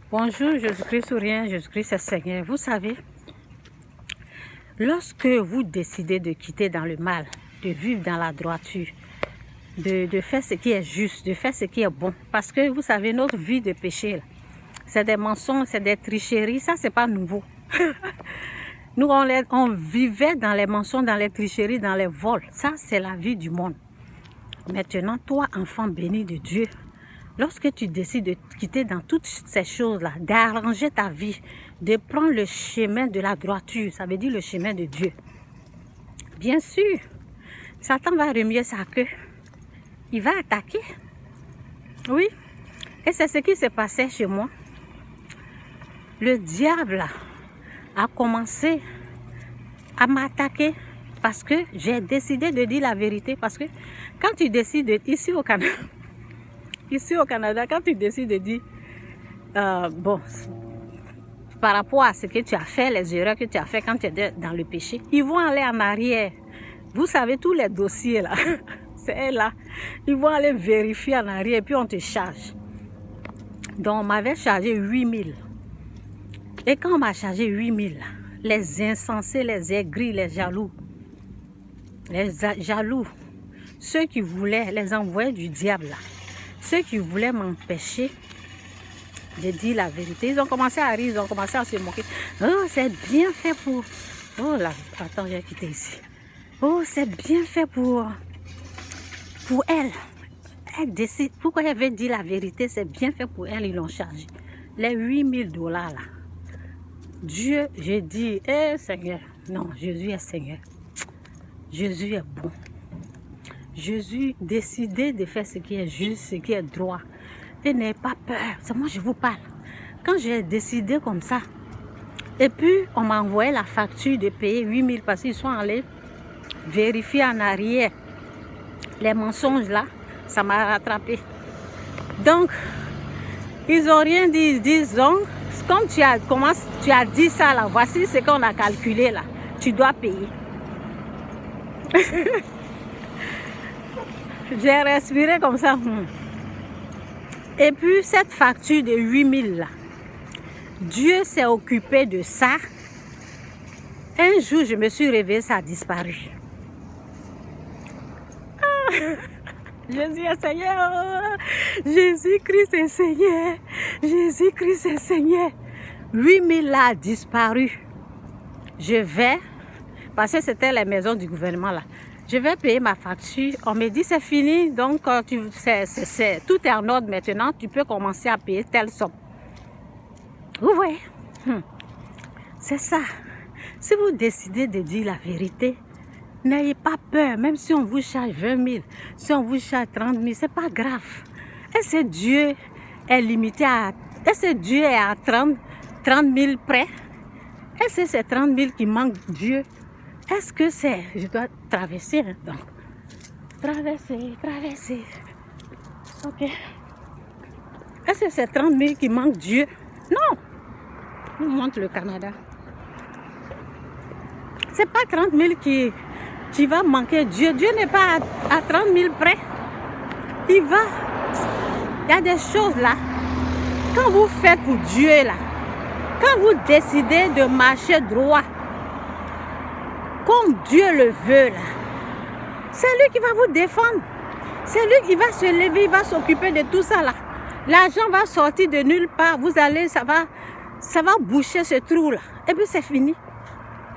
Bonjour, Jésus-Christ ou rien, Jésus-Christ est Seigneur. Vous savez, lorsque vous décidez de quitter dans le mal, de vivre dans la droiture, de faire ce qui est juste, de faire ce qui est bon, parce que vous savez, notre vie de péché, c'est des mensonges, c'est des tricheries, ça c'est pas nouveau. Nous, on vivait dans les mensonges, dans les tricheries, dans les vols. Ça, c'est la vie du monde. Maintenant, toi, enfant béni de Dieu, lorsque tu décides de quitter dans toutes ces choses-là, d'arranger ta vie, de prendre le chemin de la droiture, ça veut dire le chemin de Dieu. Bien sûr, Satan va remuer sa queue. Il va attaquer. Oui. Et c'est ce qui s'est passé chez moi. Le diable a commencé à m'attaquer parce que j'ai décidé de dire la vérité. Parce que quand tu décides, ici au Canada, quand tu décides de dire, bon, par rapport à ce que tu as fait, les erreurs que tu as fait quand tu étais dans le péché, ils vont aller en arrière. Vous savez, tous les dossiers là, c'est là. Ils vont aller vérifier en arrière et puis on te charge. Donc, on m'avait chargé 8000. Et quand on m'a chargé 8000, les insensés, les aigris, les jaloux, ceux qui voulaient, les envoyer du diable là, ceux qui voulaient m'empêcher de dire la vérité, ils ont commencé à rire, ils ont commencé à se moquer. Oh, c'est bien fait pour... Oh là, attends, j'ai quitté ici. Oh, c'est bien fait pour elle. Elle décide, pourquoi elle veut dire la vérité, c'est bien fait pour elle, ils l'ont chargé. Les 8000 $ là. Dieu, je dis, Seigneur, non, Jésus est Seigneur. Jésus est bon. Jésus décidé de faire ce qui est juste, ce qui est droit. Et n'ayez pas peur, c'est moi je vous parle. Quand j'ai décidé comme ça, et puis on m'a envoyé la facture de payer 8000 parce qu'ils sont allés vérifier en arrière les mensonges là, ça m'a rattrapé. Donc, ils n'ont rien dit, ils disent donc, comme tu as dit ça là, voici ce qu'on a calculé là, tu dois payer. J'ai respiré comme ça. Et puis cette facture de 8000 là, Dieu s'est occupé de ça. Un jour, je me suis réveillée, ça a disparu. Jésus est Seigneur. Jésus-Christ est Seigneur. Jésus-Christ est Seigneur. 8000 là a disparu. Je vais, parce que c'était les maisons du gouvernement là. Je vais payer ma facture. On me dit c'est fini, donc tout est en ordre maintenant. Tu peux commencer à payer telle somme. Vous voyez, c'est ça. Si vous décidez de dire la vérité, n'ayez pas peur. Même si on vous charge 20 000, si on vous charge 30 000, c'est pas grave. Est-ce que Dieu est limité à... Est-ce que Dieu est à 30 000 près? Est-ce que c'est 30 000 qui manque Dieu? Est-ce que c'est... Je dois traverser, hein, donc. Traverser. Ok. Est-ce que c'est 30 000 qui manque Dieu? Non. Je vous montre le Canada. C'est pas 30 000 qui va manquer Dieu. Dieu n'est pas à 30 000 près. Il va... Il y a des choses là. Quand vous faites pour Dieu là, quand vous décidez de marcher droit, comme Dieu le veut là, c'est lui qui va vous défendre. C'est lui qui va se lever, il va s'occuper de tout ça là. L'argent va sortir de nulle part. Vous allez, ça va boucher ce trou là. Et puis c'est fini.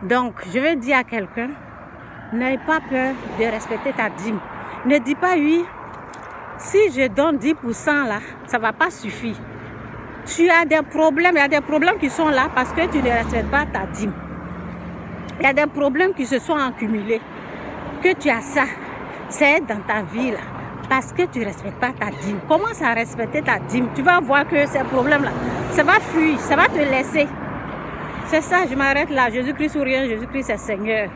Donc, je vais dire à quelqu'un, n'aie pas peur de respecter ta dîme. Ne dis pas oui, si je donne 10% là, ça ne va pas suffire. Tu as des problèmes, il y a des problèmes qui sont là parce que tu ne respectes pas ta dîme. Il y a des problèmes qui se sont accumulés. Que tu as ça, c'est dans ta vie là, parce que tu ne respectes pas ta dîme. Commence à respecter ta dîme. Tu vas voir que ces problèmes là, ça va fuir, ça va te laisser. C'est ça, je m'arrête là. Jésus-Christ ou rien, Jésus-Christ est Seigneur.